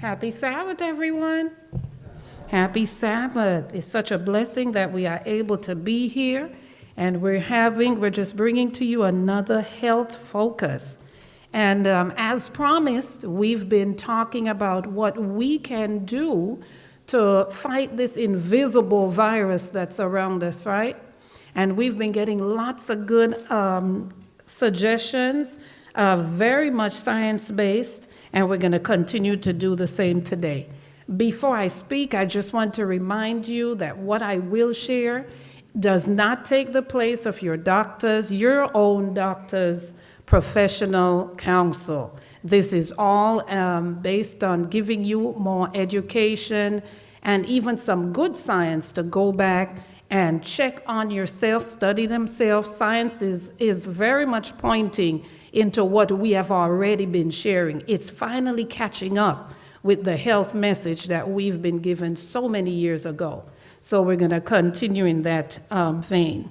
Happy Sabbath, everyone. Happy Sabbath. It's such a blessing that we are able to be here, and we're just bringing to you another health focus. And as promised, we've been talking about what we can do to fight this invisible virus that's around us, right? And we've been getting lots of good suggestions, very much science-based, and we're going to continue to do the same today. Before I speak, I just want to remind you that what I will share does not take the place of your own doctor's professional counsel. This is all based on giving you more education and even some good science to go back and check on yourself, study themselves. Science is very much pointing into what we have already been sharing. It's finally catching up with the health message that we've been given so many years ago. So we're going to continue in that vein.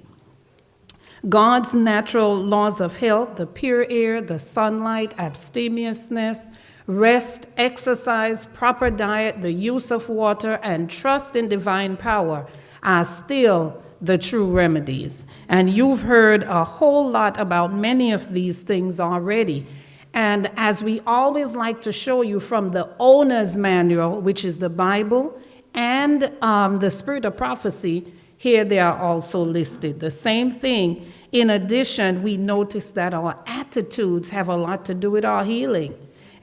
God's natural laws of health, the pure air, the sunlight, abstemiousness, rest, exercise, proper diet, the use of water, and trust in divine power are still the true remedies. And you've heard a whole lot about many of these things already. And as we always like to show you from the owner's manual, which is the Bible, and the Spirit of Prophecy, here they are also listed. The same thing. In addition, we notice that our attitudes have a lot to do with our healing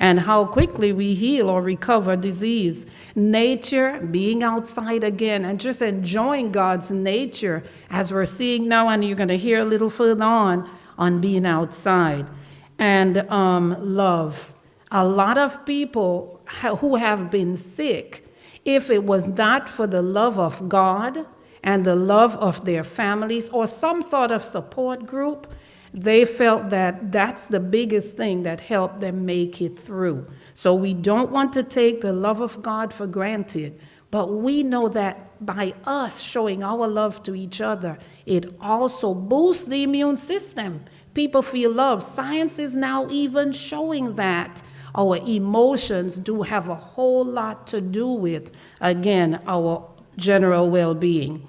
and how quickly we heal or recover disease. Nature, being outside again, and just enjoying God's nature, as we're seeing now, and you're going to hear a little further on being outside. And love. A lot of people who have been sick, if it was not for the love of God and the love of their families or some sort of support group, they felt that that's the biggest thing that helped them make it through. So we don't want to take the love of God for granted, but we know that by us showing our love to each other, it also boosts the immune system. People feel love. Science is now even showing that our emotions do have a whole lot to do with, again, our general well-being.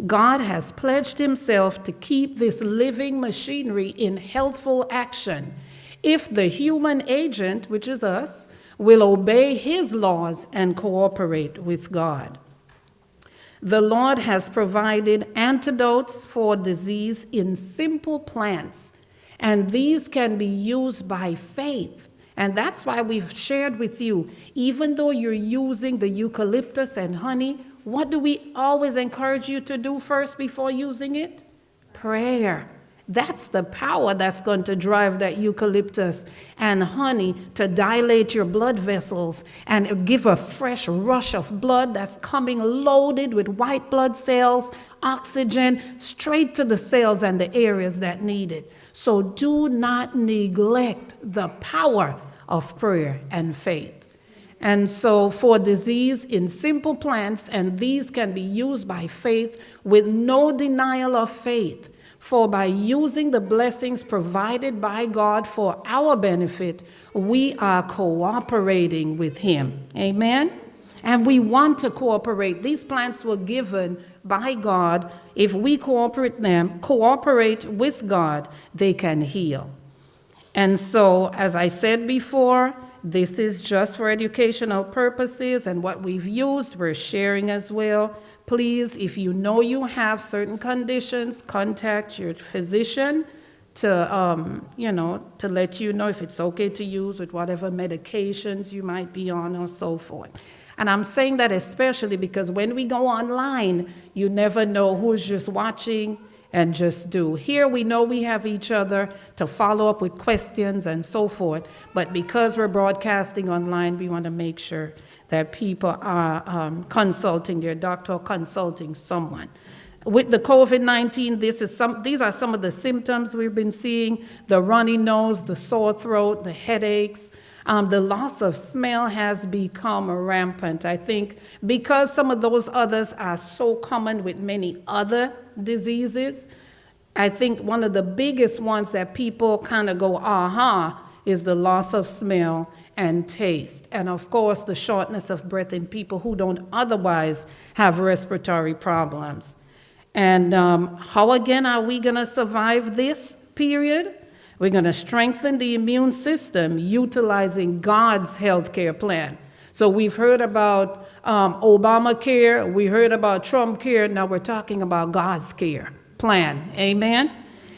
God has pledged himself to keep this living machinery in healthful action if the human agent, which is us, will obey his laws and cooperate with God. The Lord has provided antidotes for disease in simple plants, and these can be used by faith. And that's why we've shared with you, even though you're using the eucalyptus and honey, what do we always encourage you to do first before using it? Prayer. That's the power that's going to drive that eucalyptus and honey to dilate your blood vessels and give a fresh rush of blood that's coming loaded with white blood cells, oxygen, straight to the cells and the areas that need it. So do not neglect the power of prayer and faith. And so for disease in simple plants, and these can be used by faith with no denial of faith. For by using the blessings provided by God for our benefit, we are cooperating with him. Amen? And we want to cooperate. These plants were given by God. If we cooperate with God, they can heal. And so, as I said before, this is just for educational purposes, and what we've used, we're sharing as well. Please, if you know you have certain conditions, contact your physician to let you know if it's okay to use with whatever medications you might be on or so forth. And I'm saying that especially because when we go online, you never know who's just watching and just do. Here we know we have each other to follow up with questions and so forth, but because we're broadcasting online, we want to make sure that people are consulting their doctor or consulting someone. With the COVID-19, these are some of the symptoms we've been seeing: the runny nose, the sore throat, the headaches. The loss of smell has become rampant. I think because some of those others are so common with many other diseases, I think one of the biggest ones that people kind of go, aha, is the loss of smell and taste. And of course, the shortness of breath in people who don't otherwise have respiratory problems. And how again are we going to survive this period? We're going to strengthen the immune system utilizing God's healthcare plan. So we've heard about Obamacare, we heard about Trump care, now we're talking about God's care plan, amen?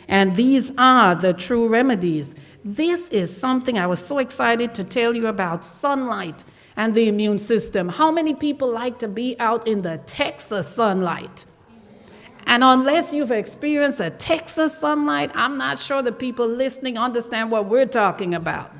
And these are the true remedies. This is something I was so excited to tell you about, sunlight and the immune system. How many people like to be out in the Texas sunlight? And unless you've experienced a Texas sunlight, I'm not sure the people listening understand what we're talking about.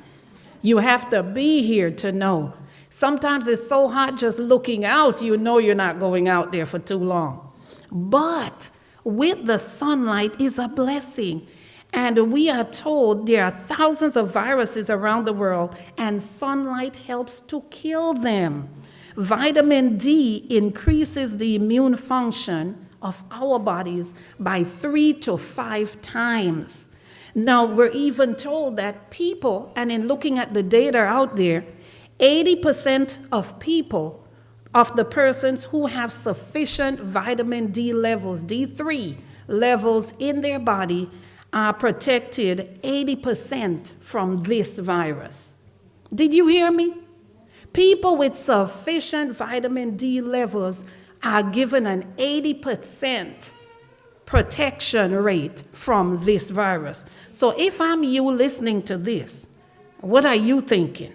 You have to be here to know. Sometimes it's so hot just looking out, you know you're not going out there for too long. But with the sunlight is a blessing. And we are told there are thousands of viruses around the world, and sunlight helps to kill them. Vitamin D increases the immune function of our bodies by 3 to 5 times. Now, we're even told that people, and in looking at the data out there, 80% of people, of the persons who have sufficient vitamin D levels, D3 levels in their body, are protected 80% from this virus. Did you hear me? People with sufficient vitamin D levels are given an 80% protection rate from this virus. So if I'm you listening to this, what are you thinking?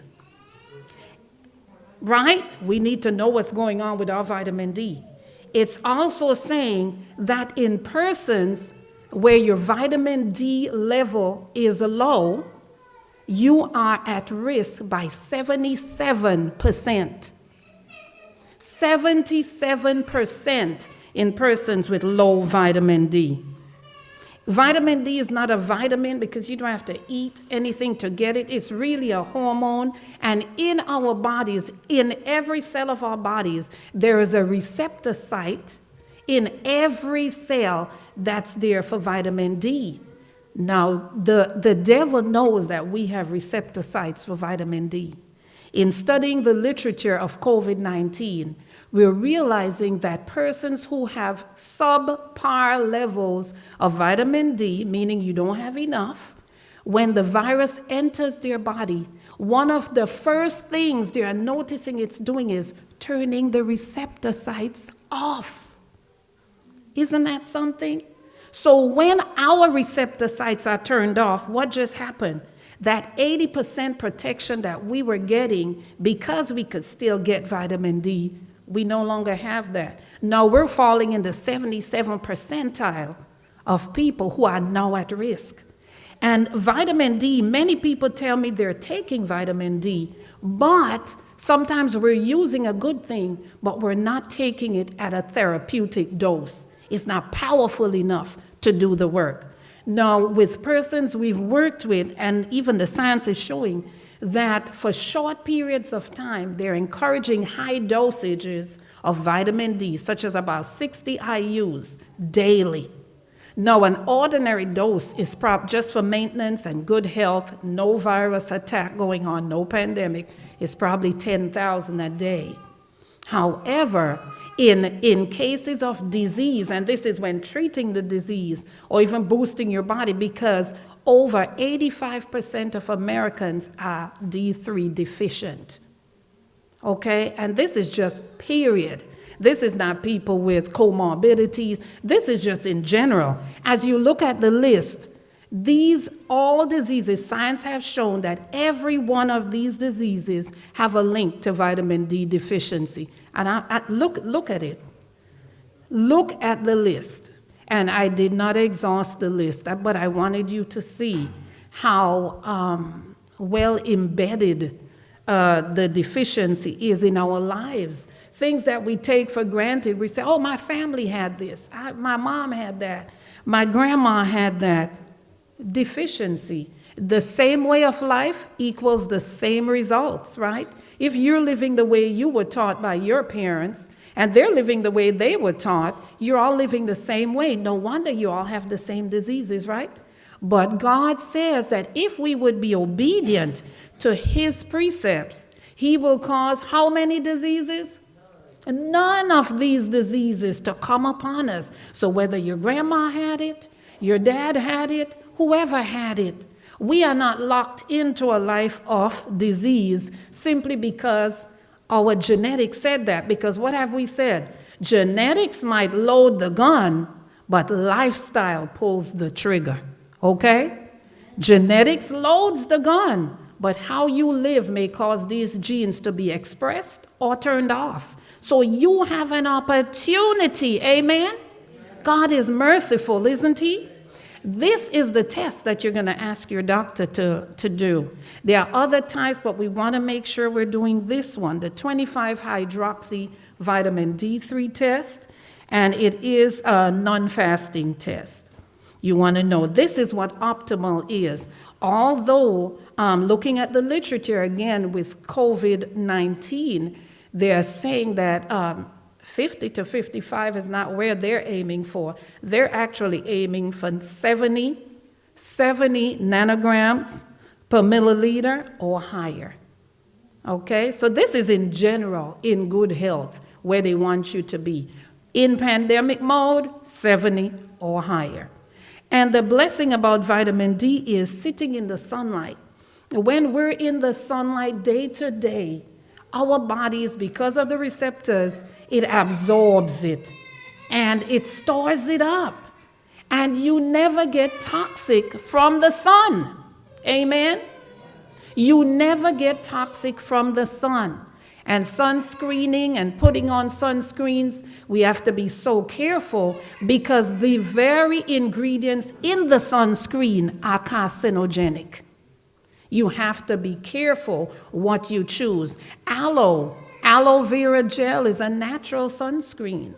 Right? We need to know what's going on with our vitamin D. It's also saying that in persons where your vitamin D level is low, you are at risk by 77%. 77% in persons with low vitamin D. Vitamin D is not a vitamin because you don't have to eat anything to get it. It's really a hormone. And in our bodies, in every cell of our bodies, there is a receptor site in every cell that's there for vitamin D. Now, the devil knows that we have receptor sites for vitamin D. In studying the literature of COVID-19, we're realizing that persons who have subpar levels of vitamin D, meaning you don't have enough, when the virus enters their body, one of the first things they are noticing it's doing is turning the receptor sites off. Isn't that something? So when our receptor sites are turned off, what just happened? That 80% protection that we were getting because we could still get vitamin D, we no longer have that. Now we're falling in the 77th percentile of people who are now at risk. And vitamin D, many people tell me they're taking vitamin D, but sometimes we're using a good thing, but we're not taking it at a therapeutic dose. It's not powerful enough to do the work. Now, with persons we've worked with, and even the science is showing that for short periods of time, they're encouraging high dosages of vitamin D, such as about 60 IUs daily. Now, an ordinary dose is just for maintenance and good health, no virus attack going on, no pandemic, is probably 10,000 a day. However, in cases of disease, and this is when treating the disease or even boosting your body, because over 85% of Americans are D3 deficient. Okay? And this is just period. This is not people with comorbidities. This is just in general. As you look at the list, all diseases, science has shown that every one of these diseases have a link to vitamin D deficiency. And look at it. Look at the list. And I did not exhaust the list, but I wanted you to see how well embedded the deficiency is in our lives. Things that we take for granted. We say, oh, my family had this. My mom had that. My grandma had that. Deficiency. The same way of life equals the same results, right? If you're living the way you were taught by your parents and they're living the way they were taught, you're all living the same way. No wonder you all have the same diseases, right? But God says that if we would be obedient to his precepts, he will cause how many diseases? None of these diseases to come upon us. So whether your grandma had it, your dad had it, whoever had it, we are not locked into a life of disease simply because our genetics said that. Because what have we said? Genetics might load the gun, but lifestyle pulls the trigger. Okay? Genetics loads the gun, but how you live may cause these genes to be expressed or turned off. So you have an opportunity. Amen? God is merciful, isn't he? This is the test that you're going to ask your doctor to do. There are other types, but we want to make sure we're doing this one, the 25-hydroxy vitamin D3 test, and it is a non-fasting test. You want to know this is what optimal is. Although looking at the literature again with COVID-19, they're saying that 50 to 55 is not where they're aiming for. They're actually aiming for 70 nanograms per milliliter or higher. Okay, so this is in general in good health where they want you to be. In pandemic mode, 70 or higher. And the blessing about vitamin D is sitting in the sunlight. When we're in the sunlight day to day, our bodies, because of the receptors, it absorbs it and it stores it up. And you never get toxic from the sun. Amen? You never get toxic from the sun. And sunscreening and putting on sunscreens, we have to be so careful because the very ingredients in the sunscreen are carcinogenic. You have to be careful what you choose. Aloe vera gel is a natural sunscreen.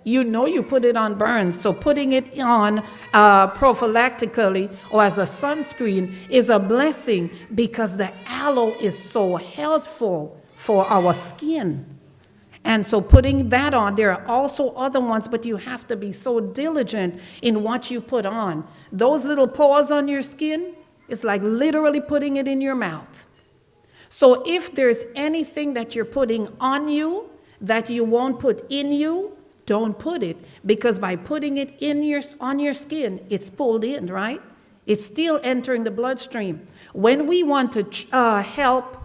You know you put it on burns, so putting it on prophylactically or as a sunscreen is a blessing because the aloe is so helpful for our skin. And so putting that on, there are also other ones, but you have to be so diligent in what you put on. Those little pores on your skin, it's like literally putting it in your mouth. So if there's anything that you're putting on you that you won't put in you, don't put it. Because by putting it on your skin, it's pulled in, right? It's still entering the bloodstream. When we want to help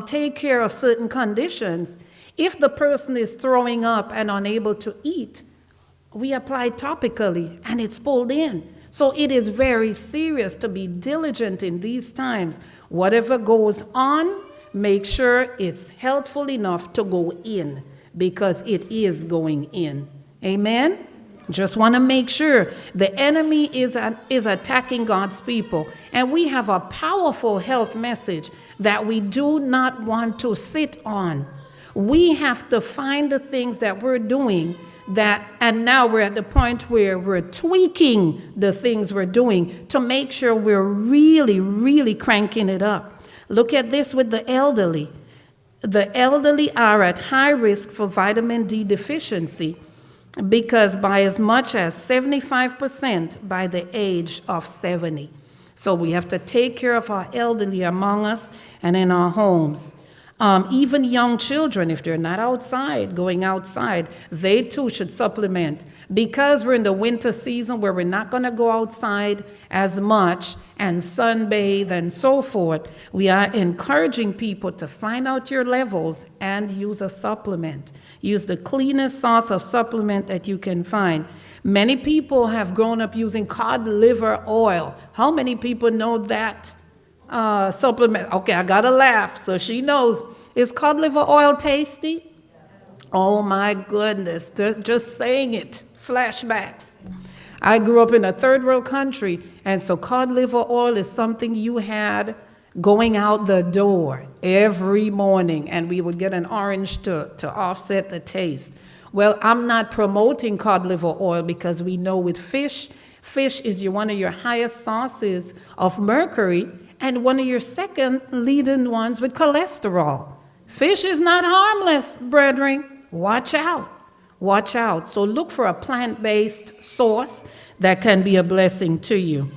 take care of certain conditions, if the person is throwing up and unable to eat, we apply topically and it's pulled in. So it is very serious to be diligent in these times. Whatever goes on, make sure it's healthful enough to go in because it is going in. Amen? Just want to make sure the enemy is attacking God's people. And we have a powerful health message that we do not want to sit on. We have to find the things that we're doing and now we're at the point where we're tweaking the things we're doing to make sure we're really, really cranking it up. Look at this with the elderly. The elderly are at high risk for vitamin D deficiency because by as much as 75% by the age of 70. So we have to take care of our elderly among us and in our homes. Even young children, if they're not going outside, they too should supplement. Because we're in the winter season where we're not going to go outside as much and sunbathe and so forth, we are encouraging people to find out your levels and use a supplement. Use the cleanest source of supplement that you can find. Many people have grown up using cod liver oil. How many people know that supplement? Okay, I gotta laugh, so she knows. Is cod liver oil tasty? Oh my goodness, just saying it, flashbacks. I grew up in a third world country, and so cod liver oil is something you had going out the door every morning, and we would get an orange to offset the taste. Well, I'm not promoting cod liver oil because we know with fish is one of your highest sources of mercury and one of your second leading ones with cholesterol. Fish is not harmless, brethren. Watch out. Watch out. So look for a plant-based source that can be a blessing to you.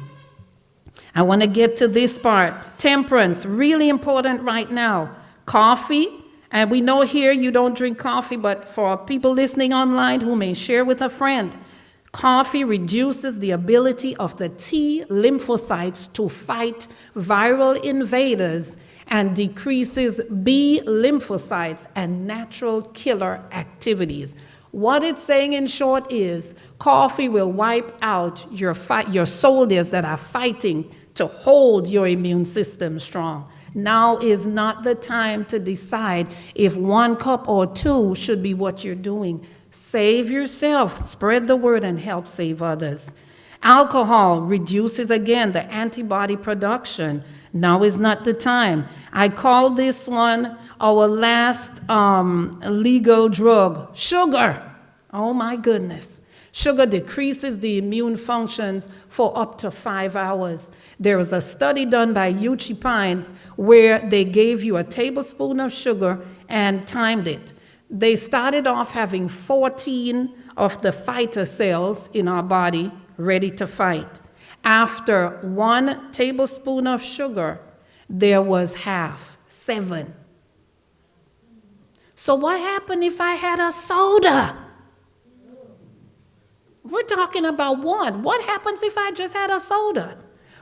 I want to get to this part. Temperance, really important right now. Coffee, and we know here you don't drink coffee, but for people listening online who may share with a friend, coffee reduces the ability of the T lymphocytes to fight viral invaders and decreases B lymphocytes and natural killer activities. What it's saying in short is coffee will wipe out your soldiers that are fighting to hold your immune system strong. Now is not the time to decide if 1 cup or 2 should be what you're doing. Save yourself, spread the word, and help save others. Alcohol reduces, again, the antibody production. Now is not the time. I call this one our last legal drug, sugar. Oh my goodness. Sugar decreases the immune functions for up to 5 hours. There was a study done by Yuchi Pines where they gave you a tablespoon of sugar and timed it. They started off having 14 of the fighter cells in our body ready to fight. After 1 tablespoon of sugar, there was half, 7. So what happened if I had a soda? We're talking about 1. What happens if I just had a soda?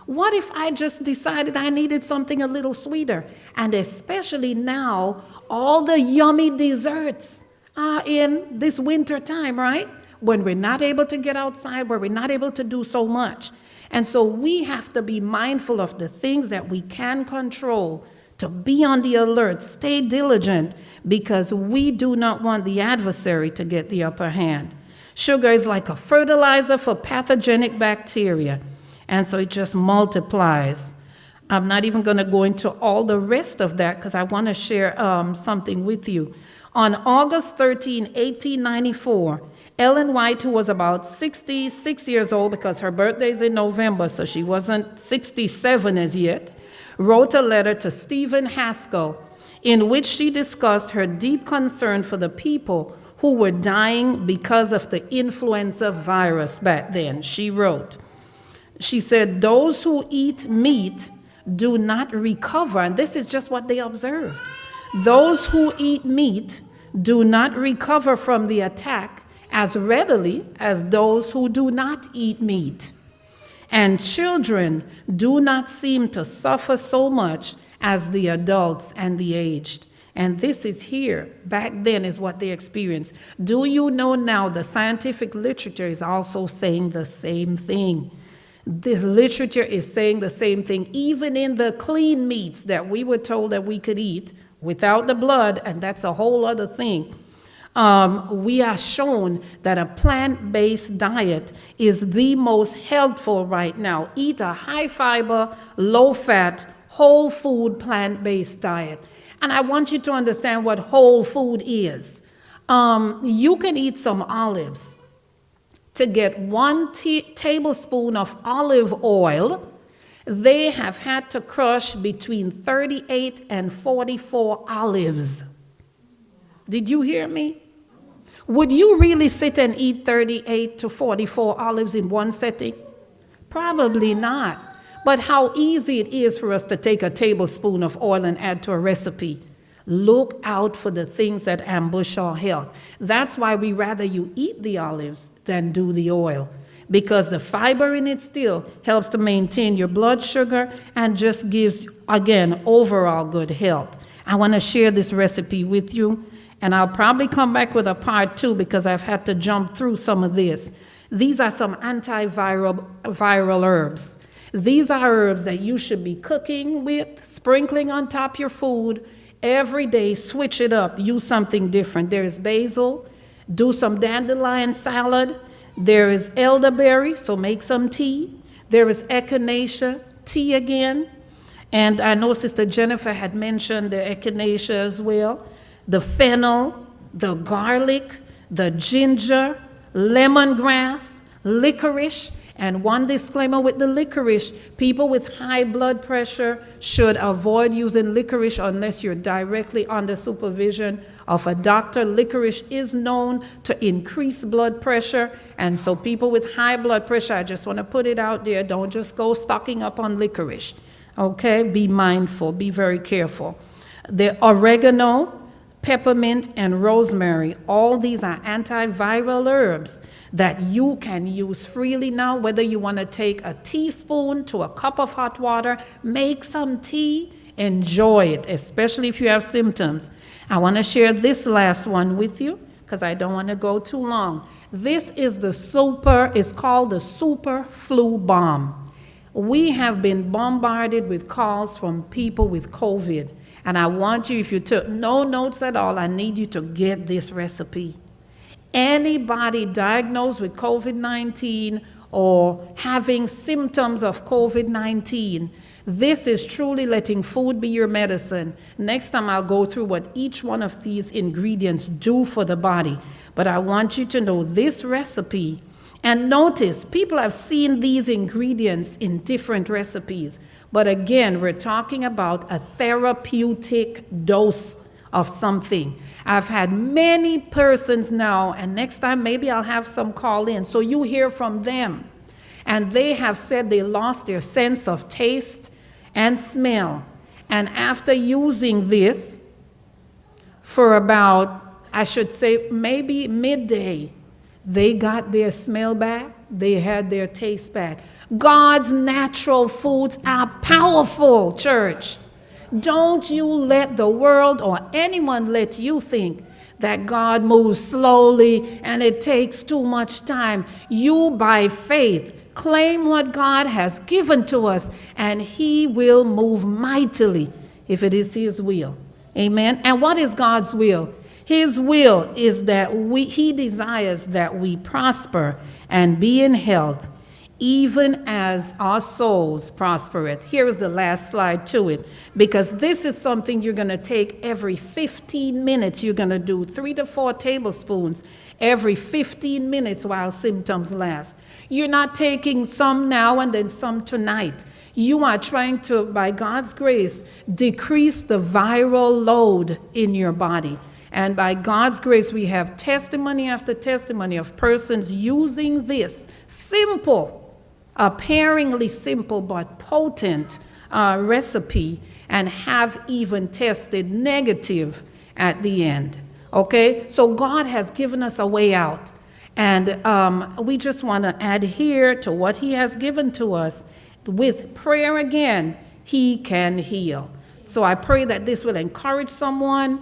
What if I just decided I needed something a little sweeter? And especially now, all the yummy desserts are in this winter time, right? When we're not able to get outside, where we're not able to do so much. And so we have to be mindful of the things that we can control, to be on the alert, stay diligent, because we do not want the adversary to get the upper hand. Sugar is like a fertilizer for pathogenic bacteria, and so it just multiplies. I'm not even going to go into all the rest of that because I want to share something with you. On August 13, 1894, Ellen White, who was about 66 years old because her birthday is in November, so she wasn't 67 as yet, wrote a letter to Stephen Haskell in which she discussed her deep concern for the people who were dying because of the influenza virus back then. She wrote, she said, those who eat meat do not recover, and this is just what they observed. Those who eat meat do not recover from the attack as readily as those who do not eat meat. And children do not seem to suffer so much as the adults and the aged. And this is here. Back then is what they experienced. Do you know now the scientific literature is also saying the same thing? The literature is saying the same thing, even in the clean meats that we were told that we could eat without the blood, and that's a whole other thing. We are shown that a plant-based diet is the most helpful right now. Eat a high-fiber, low-fat, whole-food plant-based diet. And I want you to understand what whole food is. You can eat some olives. To get 1 tablespoon of olive oil, they have had to crush between 38 and 44 olives. Did you hear me? Would you really sit and eat 38 to 44 olives in one setting? Probably not. But how easy it is for us to take a tablespoon of oil and add to a recipe. Look out for the things that ambush our health. That's why we rather you eat the olives than do the oil, because the fiber in it still helps to maintain your blood sugar and just gives, again, overall good health. I want to share this recipe with you, and I'll probably come back with a part 2 because I've had to jump through some of this. These are some antiviral herbs. These are herbs that you should be cooking with, sprinkling on top of your food every day. Switch it up, use something different. There is basil, do some dandelion salad. There is elderberry, so make some tea. There is echinacea, tea again. And I know Sister Jennifer had mentioned the echinacea as well. The fennel, the garlic, the ginger, lemongrass, licorice. And one disclaimer with the licorice, people with high blood pressure should avoid using licorice unless you're directly under supervision of a doctor. Licorice is known to increase blood pressure. And so people with high blood pressure, I just want to put it out there, don't just go stocking up on licorice. Okay? Be mindful. Be very careful. The oregano, peppermint, and rosemary, all these are antiviral herbs that you can use freely now, whether you want to take a teaspoon to a cup of hot water, make some tea, enjoy it, especially if you have symptoms. I want to share this last one with you because I don't want to go too long. This is it's called the super flu bomb. We have been bombarded with calls from people with COVID. And I want you, if you took no notes at all, I need you to get this recipe. Anybody diagnosed with COVID-19 or having symptoms of COVID-19, this is truly letting food be your medicine. Next time I'll go through what each one of these ingredients do for the body. But I want you to know this recipe. And notice, people have seen these ingredients in different recipes. But again, we're talking about a therapeutic dose of something. I've had many persons now, and next time maybe I'll have some call in, so you hear from them. And they have said they lost their sense of taste and smell. And after using this for about, I should say, maybe midday, they got their smell back, they had their taste back. God's natural foods are powerful, church. Don't you let the world or anyone let you think that God moves slowly and it takes too much time. You, by faith, claim what God has given to us, and He will move mightily if it is His will. Amen. And what is God's will? His will is that He desires that we prosper and be in health, even as our souls prospereth. Here is the last slide to it, because this is something you're going to take every 15 minutes. You're going to do 3 to 4 tablespoons every 15 minutes while symptoms last. You're not taking some now and then some tonight. You are trying to, by God's grace, decrease the viral load in your body. And by God's grace, we have testimony after testimony of persons using this simple, apparently simple but potent recipe, and have even tested negative at the end. Okay? So God has given us a way out. And we just want to adhere to what He has given to us. With prayer again, He can heal. So I pray that this will encourage someone.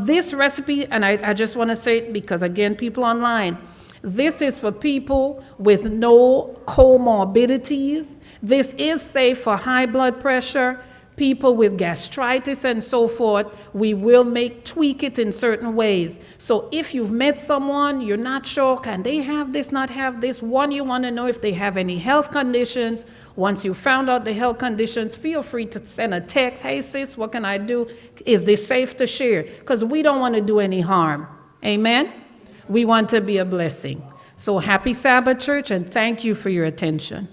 This recipe, and I just want to say it because, again, people online, this is for people with no comorbidities. This is safe for high blood pressure, people with gastritis and so forth. We will tweak it in certain ways. So if you've met someone, you're not sure, can they have this, not have this? One, you want to know if they have any health conditions. Once you found out the health conditions, feel free to send a text. Hey, sis, what can I do? Is this safe to share? Because we don't want to do any harm. Amen? We want to be a blessing. So happy Sabbath, church, and thank you for your attention.